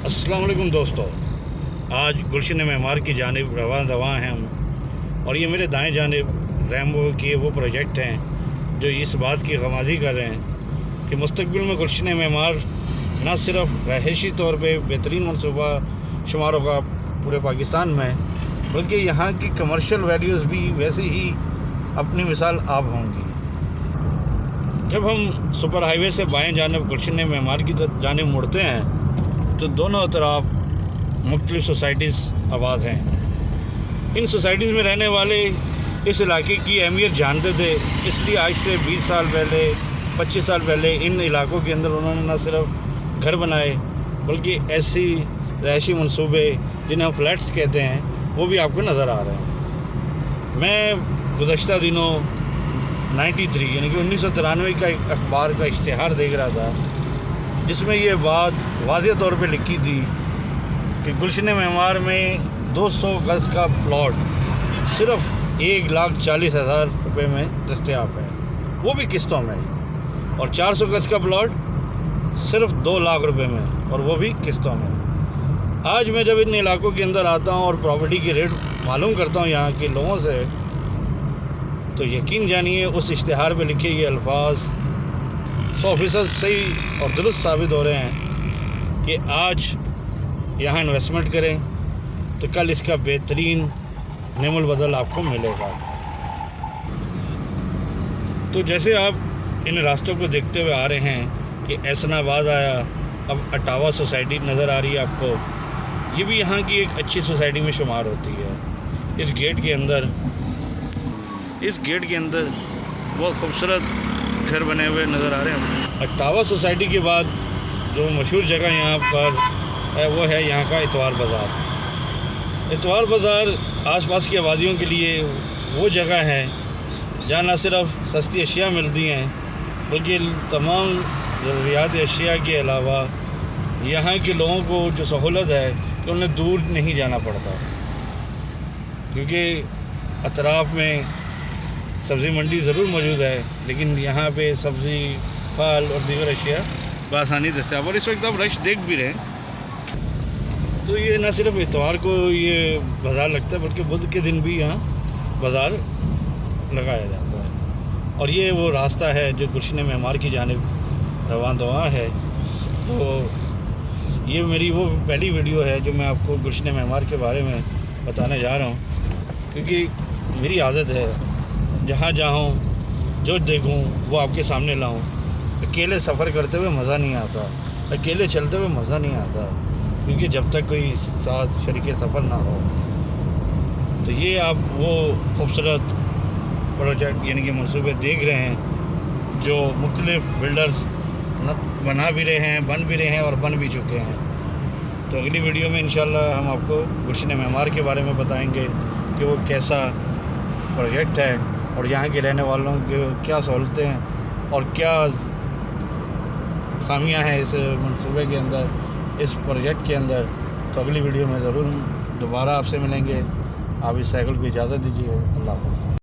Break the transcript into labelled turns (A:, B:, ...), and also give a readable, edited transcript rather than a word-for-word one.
A: السلام علیکم دوستو، آج گلشن معمار کی جانب رواں دواں ہیں ہم، اور یہ میرے دائیں جانب ریمبو کے وہ پروجیکٹ ہیں جو اس بات کی غمازی کر رہے ہیں کہ مستقبل میں گلشن معمار نہ صرف رہائشی طور پہ بہترین منصوبہ شمار ہوگا پورے پاکستان میں، بلکہ یہاں کی کمرشل ویلیوز بھی ویسے ہی اپنی مثال آپ ہوں گی۔ جب ہم سپر ہائی وے سے بائیں جانب گلشن معمار کی جانب مڑتے ہیں تو دونوں طرف مختلف سوسائٹیز آباد ہیں۔ ان سوسائٹیز میں رہنے والے اس علاقے کی اہمیت جانتے تھے، اس لیے آج سے 20 سال پہلے 25 سال پہلے ان علاقوں کے اندر انہوں نے نہ صرف گھر بنائے بلکہ ایسی رہائشی منصوبے جنہیں ہم فلیٹس کہتے ہیں وہ بھی آپ کو نظر آ رہے ہیں۔ میں گزشتہ دنوں 93 یعنی کہ 1993 کا ایک اخبار کا اشتہار دیکھ رہا تھا جس میں یہ بات واضح طور پہ لکھی تھی کہ گلشن معمار میں 200 گز کا پلاٹ صرف 1,40,000 روپے میں دستیاب ہے، وہ بھی قسطوں میں، اور 400 گز کا پلاٹ صرف 2 لاکھ روپے میں، اور وہ بھی قسطوں میں۔ آج میں جب ان علاقوں کے اندر آتا ہوں اور پراپرٹی کی ریٹ معلوم کرتا ہوں یہاں کے لوگوں سے، تو یقین جانیے اس اشتہار پہ لکھے یہ الفاظ 100% صحیح اور درست ثابت ہو رہے ہیں کہ آج یہاں انویسٹمنٹ کریں تو کل اس کا بہترین نعم البدل آپ کو ملے گا۔ تو جیسے آپ ان راستوں کو دیکھتے ہوئے آ رہے ہیں کہ احسن آباد آیا، اب اٹاوا سوسائٹی نظر آ رہی ہے آپ کو، یہ بھی یہاں کی ایک اچھی سوسائٹی میں شمار ہوتی ہے۔ اس گیٹ کے اندر بہت خوبصورت گھر بنے ہوئے نظر آ رہے ہیں۔ اٹاوا سوسائٹی کے بعد جو مشہور جگہ یہاں پر ہے وہ ہے یہاں کا اتوار بازار۔ اتوار بازار آس پاس کی آبادیوں کے لیے وہ جگہ ہے جہاں نہ صرف سستی اشیاء ملتی ہیں بلکہ تمام ضروریات اشیاء کے علاوہ یہاں کے لوگوں کو جو سہولت ہے کہ انہیں دور نہیں جانا پڑتا، کیونکہ اطراف میں سبزی منڈی ضرور موجود ہے لیکن یہاں پہ سبزی، پھل اور دیگر اشیاء بآسانی دستیاب، اور اس وقت آپ رش دیکھ بھی رہے ہیں۔ تو یہ نہ صرف اتوار کو یہ بازار لگتا ہے بلکہ بدھ کے دن بھی یہاں بازار لگایا جاتا ہے، اور یہ وہ راستہ ہے جو گلشن معمار کی جانب رواں دواں ہے۔ تو یہ میری وہ پہلی ویڈیو ہے جو میں آپ کو گلشن معمار کے بارے میں بتانے جا رہا ہوں، کیونکہ میری عادت ہے جہاں جاؤں جو دیکھوں وہ آپ کے سامنے لاؤں۔ اکیلے سفر کرتے ہوئے مزہ نہیں آتا، اکیلے چلتے ہوئے مزہ نہیں آتا، کیونکہ جب تک کوئی ساتھ شریک سفر نہ ہو۔ تو یہ آپ وہ خوبصورت پروجیکٹ یعنی کہ منصوبے دیکھ رہے ہیں جو مختلف بلڈرز بنا بھی رہے ہیں، بن بھی رہے ہیں اور بن بھی چکے ہیں۔ تو اگلی ویڈیو میں انشاءاللہ ہم آپ کو گلشن معمار کے بارے میں بتائیں گے کہ وہ کیسا پروجیکٹ ہے اور یہاں کے رہنے والوں کے کیا سہولتیں ہیں اور کیا خامیاں ہیں اس منصوبے کے اندر، اس پروجیکٹ کے اندر۔ تو اگلی ویڈیو میں ضرور دوبارہ آپ سے ملیں گے۔ آپ اس سائیکل کو اجازت دیجیے۔ اللہ حافظ۔